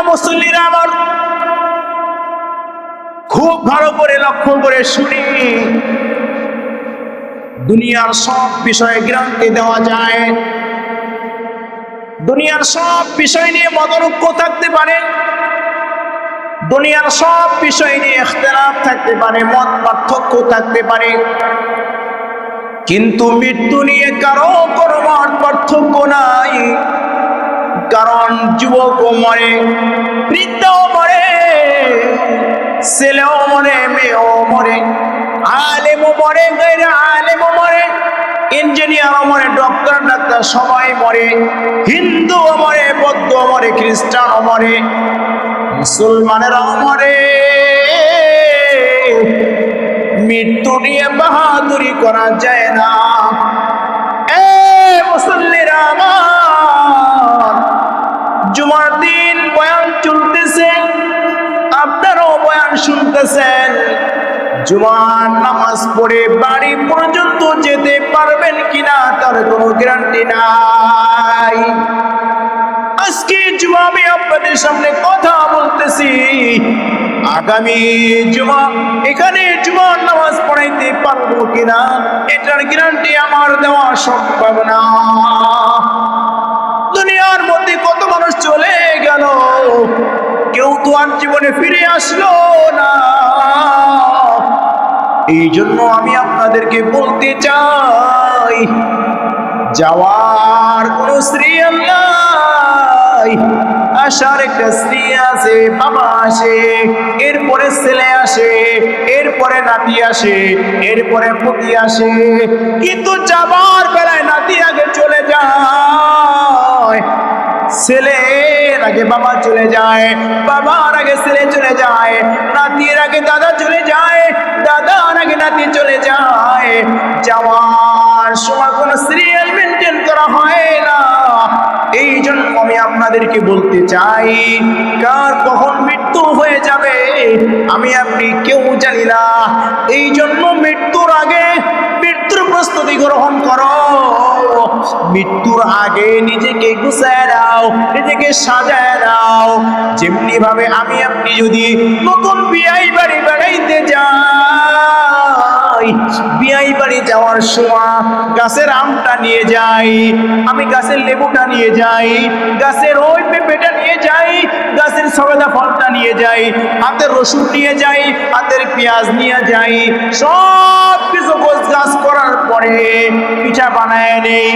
মুসল্লিরা আমার, খুব ভালো করে লক্ষ্য করে শুনি। দুনিয়ার সব বিষয়ে গ্যারান্টি দেওয়া যায়, দুনিয়ার সব বিষয় নিয়ে মতৈক্য থাকতে পারে, দুনিয়ার সব বিষয় নিয়ে ইখতিলাফ থাকতে পারে, মত পার্থক্য থাকতে পারে, কিন্তু মৃত্যু নিয়ে কারো কোনো মত পার্থক্য নাই। কারণ যুবকও মরে, বৃদ্ধও মরে, ছেলেও মরে, মেয়েও মরে, আলেমও মরে, গায়রে আলেমও মরে, ইঞ্জিনিয়ারও মরে, ডক্টর ডাক্তার সবাই মরে, হিন্দুও মরে, বৌদ্ধও মরে, খ্রিস্টানও মরে, মুসলমানেরাও মরে। মৃত্যু নিয়ে বাহাদুরি করা যায় না। মুসল্লিরা আমার, জুমার দিন বয়ান চলতেছে, আপনারাও বয়ান শুনতেছেন। জুমার নামাজ পড়ে বাড়ি পর্যন্ত যেতে পারবেন কিনা তার কোনো গ্যারান্টি নাই। আজকে জুমা আমি আপনাদের সামনে কথা বলতেছি, আগামী জুমা এখানে জুমার নামাজ পড়াইতে পারবো কিনা এটার গ্যারান্টি আমার দেওয়া সম্ভব না। দুনিয়ার মধ্যে কত মানুষ চলে গেল, কেউ তো আর জীবনে ফিরে আসলো না। এই জন্য আমি আপনাদেরকে বলতে চাই, যাওয়ার কোনো সিরিয়াল নাই, আসার একটা স্ত্রী আছে, বাবা আসে, এরপরে ছেলে আসে, এরপরে নাতি আসে, এরপরে পুতি আসে, কিন্তু যাবার বেলায় নাতি আগে চলে যায়, ছেলের আগে বাবা চলে যায়, বাবার আগে ছেলে চলে যায়, নাতির আগে দাদা চলে যায়, দাদার আগে নাতি চলে যায়। যাওয়ার সময় কোনো সিরিয়াল মেনটেন করা হয় না। এই জন্য আমি আপনাদেরকে বলতে চাই, কার কখন মৃত্যু হয়ে যাবে আমি আপনি কেউ জানি না। এই জন্য মৃত্যুর আগে মৃত্যুর প্রস্তুতি গ্রহণ করো, মৃত্যুর আগে নিজেকে গুছায় নাও, নিজেকে সাজায় নাও। যেমনি ভাবে আমি আপনি যদি নতুন বিয়াই বাড়ি বেড়াইতে যাই, বিয়াই বাড়ি যাওয়ার সময় গাছের আমটা নিয়ে যাই, আমি গাছের লেবুটা নিয়ে যাই, গাছের ওই পেঁপেটা নিয়ে যাই, গাছের সবেদা ফলটা নিয়ে যাই, হাতের রসুন নিয়ে যাই, হাতের পেঁয়াজ নিয়ে যাই, সব কিছু গোছগাছ করার পরে পিঠা বানায় নেই।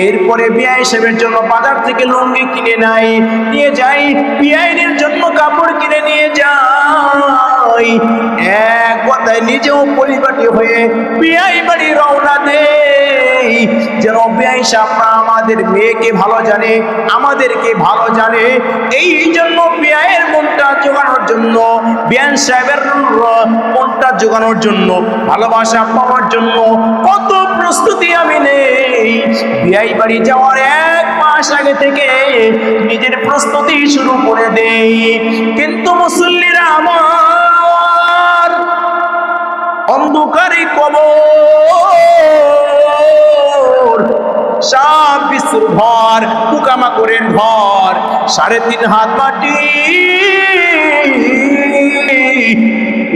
এরপরে বিয়াই সাহেবের জন্য বাজার থেকে লুঙ্গি কিনে নাই নিয়ে যাই, বিয়াইনের জন্য কাপড় কিনে নিয়ে যাই। এক কথায় নিজেও পরিপাটি হয়ে বিয়াই বাড়ি রওনা দেই, যেন বিয়াই সাহেব আমাদের মেয়েকে ভালো জানে, আমাদেরকে ভালো জানে। এই জন্য বিয়াইয়ের মনটা জোগানোর জন্য, বিয়াই সাহেবের মনটা জোগানোর জন্য, ভালোবাসা পাওয়ার জন্য কত প্রস্তুতি আমি নেই। বিয়াই বাড়ি যাওয়ার 1 মাস আগে থেকে নিজের প্রস্তুতি শুরু করে দেই। কিন্তু মুসল্লিরা আমার, অন্ধকারে কবর, সাপ বিছুর ঘর, পোকামাকড়ের ঘর, 3.5 হাত মাটি,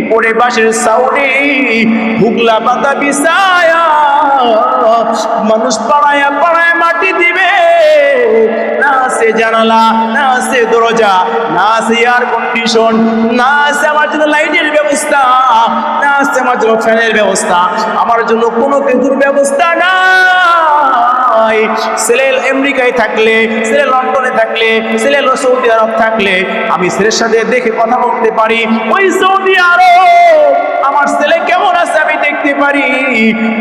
উপরে বাঁশের ছাউনি, হুগলা পাতা বিছায়া মানুষ পাড়ায়া পাড়ায় মাটি দিবে। না আছে জানালা, না আছে দরজা, না আছে এয়ার কন্ডিশন, না আছে আমার জন্য লাইটের ব্যবস্থা, না আছে আমার জন্য ফ্যানের ব্যবস্থা, আমার জন্য কোনো কিছুর ব্যবস্থা নাই। ছেলে আমেরিকায় থাকলে, ছেলে লন্ডনে থাকলে, ছেলে সৌদি আরব থাকলে আমি ছেলের সাথে দেখে কথা বলতে পারি, ওই সৌদি আরব আমার ছেলে কেমন আছে আমি দেখতে পারি,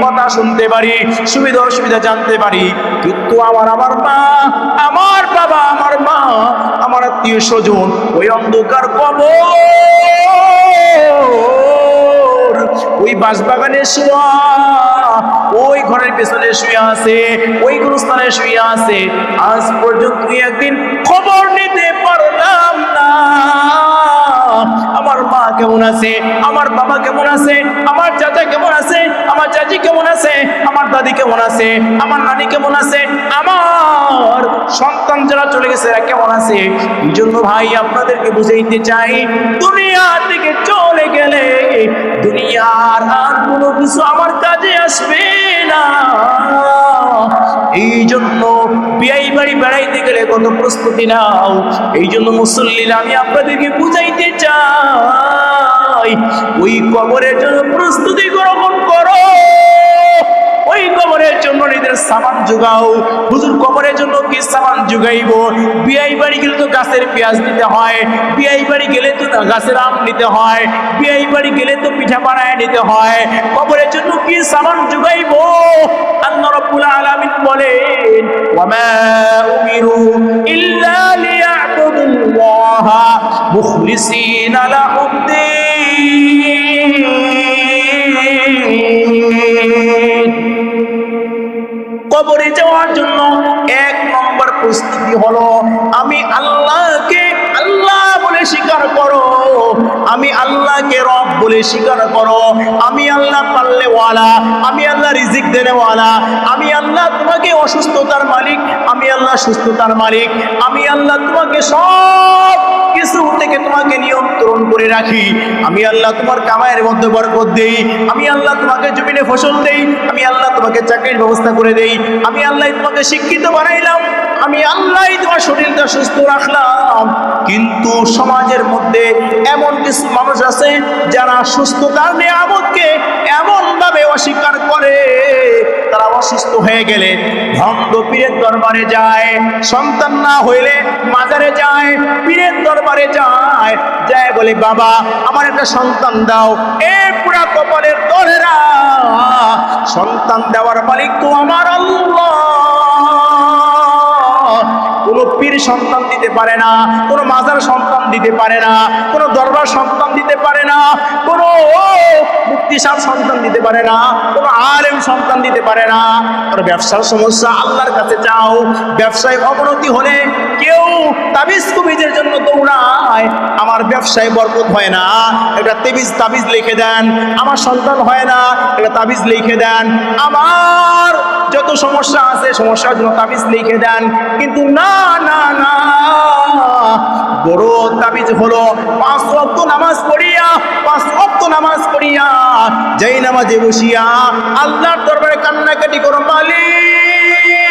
কথা শুনতে পারি, সুবিধা অসুবিধা জানতে পারি। কিন্তু আমার মা, আমার বাবা, আমার মা, আমার আত্মীয় স্বজন ওই অন্ধকার কবর, ওই বাঁশবাগানে শোয়া, ওই ঘরের পেছনে শুয়ে আছে, ওই গুরুস্থানে শুয়ে আছে, আজ পর্যন্ত একদিন খবর নিতে পারলাম না। আমার মা কেমন আছে, আমার বাবা কেমন আছে, আমার চাচা কেমন আছে, আমার চাচি কেমন আছে, আমার দাদি কেমন আছে, আমার নানি কেমন আছে, আমার সন্তান সন্তান যারা চলে গেছে এরা কেমন আছে। এই জন্য ভাই আপনাদেরকে বুঝাইতে চাই, দুনিয়া থেকে চলে গেলে দুনিয়ার আর কোনো কিছু আমার কাজে আসবে না। এই জন্য বিয়ে বাড়ি বেড়াইতে গেলে কত প্রস্তুতি নাও। এই জন্য মুসল্লিরা আমি আপনাদেরকে বুঝাইতে চাই, ওই কবরের জন্য প্রস্তুতি গ্রহণ করো, ওই কবরের জন্য নিজের সামান জোগাও। হুজুর কবরের জন্য কি সামান জোগাইব? বিয়াই বাড়ি গেলে তো গাছের পেঁয়াজ নিতে হয়, বিয়াই বাড়ি গেলে তো গাছের আম নিতে হয়, বিয়াই বাড়ি গেলে তো পিঠা বানায় নিতে হয়। কবরের জন্য কি সামান জোগাইব? আল্লাহ রাব্বুল আলামিন বলেন, ওয়ামা উমিরু ইল্লা লিয়াবুদুল্লাহা মুখলিসিনা লাহুদ্দিন। কবরে যাওয়ার জন্য এক নম্বর প্রস্তুতি হলো আমি আল্লাহকে আল্লাহ বলে স্বীকার করো, আমি আল্লাহকে রব বলে স্বীকার করো। আমি আল্লাহ পাল্লেওয়ালা, আমি আল্লাহ রিজিক দেনেওয়ালা, আমি আল্লাহ তোমাকে অসুস্থতার মালিক, আমি আল্লাহ সুস্থতার মালিক, আমি আল্লাহ তোমাকে সব কিছু থেকে তোমাকে নিয়ন্ত্রণ করে রাখি, আমি আল্লাহ তোমার কামাইয়ের মধ্যে বরকত দেই, আমি আল্লাহ তোমাকে জমিনে ফসল দেই, আমি আল্লাহ তোমাকে চাকরির ব্যবস্থা করে দেই, আমি আল্লাহ তোমাকে শিক্ষিত বানাইলাম, আমি আল্লাহ তোমার শরীরটা সুস্থ রাখলাম। কিন্তু সমাজের মধ্যে এমন কিছু মানুষ আছে যারা সুস্থতার নিয়ামতকে এমন ভাবে অস্বীকার করে, তারা অসুস্থ হয়ে গেলে ভণ্ড পীরের দরবারে যায়, সন্তান না হইলে মাজারে যায়, পীরের দরবারে যায়, যায় বলে বাবা আমার একটা সন্তান দাও। এ পুরা কপালের দলেরা, সন্তান দেওয়ার মালিক তো আমার আল্লাহ। কোনো পীর সন্তান দিতে পারে না, কোনো মাজার সন্তান দিতে পারে না, কোনো দরবার সন্তান দিতে পারে না, কোনো মুফতি সাহেব সন্তান দিতে পারে না, কোনো আলেম সন্তান দিতে পারে না। আর ব্যবসার সমস্যা আল্লাহর কাছে চাও। ব্যবসায় অবনতি হলে কেউ তাবিজ কুবিজের জন্য দৌড়ায়, আমার ব্যবসায় বরকত হয় না, একটা তাবিজ লিখে দেন। আমার সন্তান হয় না, একটা তাবিজ লিখে দেন। আমার যত সমস্যা আছে সমস্যার জন্য তাবিজ লিখে দেন। কিন্তু না না না, বড় তাবিজ হলো 5 ওয়াক্ত নামাজ পড়িয়া, 5 ওয়াক্ত নামাজ পড়িয়া যেই নামাজে বসিয়া আল্লাহর দরবারে কান্নাকাটি করো, মালিক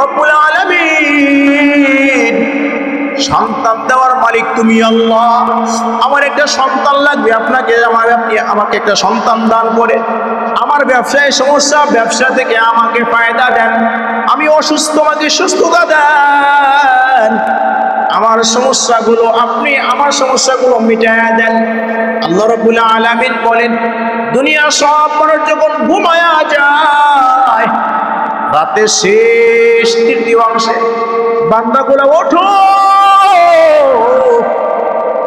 রব্বুল আলামিন, সন্তান দেওয়ার মালিক তুমি আল্লাহ, আমার একটা সন্তান লাগবে, আপনাকে আপনি আমাকে একটা সন্তান দান করে, আমার ব্যবসায় সমস্যা, ব্যবসা থেকে আমাকে ফায়দা দেন, আমি অসুস্থ, আমাকে সুস্থতা দেন, আমার সমস্যাগুলো আপনি আমার সমস্যাগুলো মিটায়া দেন। আল্লাহ রাব্বুল আলামিন বলেন, দুনিয়া সব মানুষ যখন ঘুমায়া যায়, রাতের শেষ তৃতীয় অংশে বান্দাগুলো ওঠো,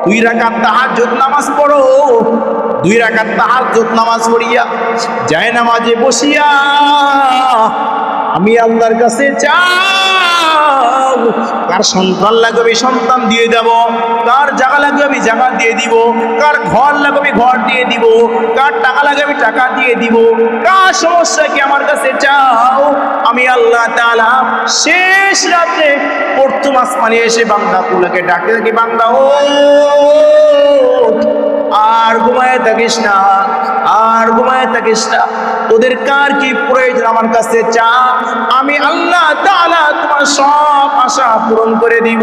2 রাকাত তাহাজ্জুদ নামাজ পড়ো, 2 রাকাত তাহাজ্জুদ নামাজ পড়িয়া যায় নামাজে বসিয়া আমি আল্লাহর কাছে চাও, কার সন্তান লাগবে সন্তান দিয়ে দেব, কার জায়গা লাগবে আমি জায়গা দিয়ে দিব, কার ঘর লাগবে ঘর দিয়ে দিব, কার টাকা লাগবে টাকা দিয়ে দিব, কার সমস্যা কি আমার কাছে চাও। আমি আল্লাহ তাআলা শেষ রাতে প্রথম আসমানে এসে বান্দাগুলোকে ডাকে, কি বান্দা ও আর ঘুমায় থাকিস না, আর ঘুমায় থাকিস না, তোদের কার কি প্রয়োজন আমার কাছে চা, আমি আল্লাহ তাআলা তোমার সব আশা পূরণ করে দিব।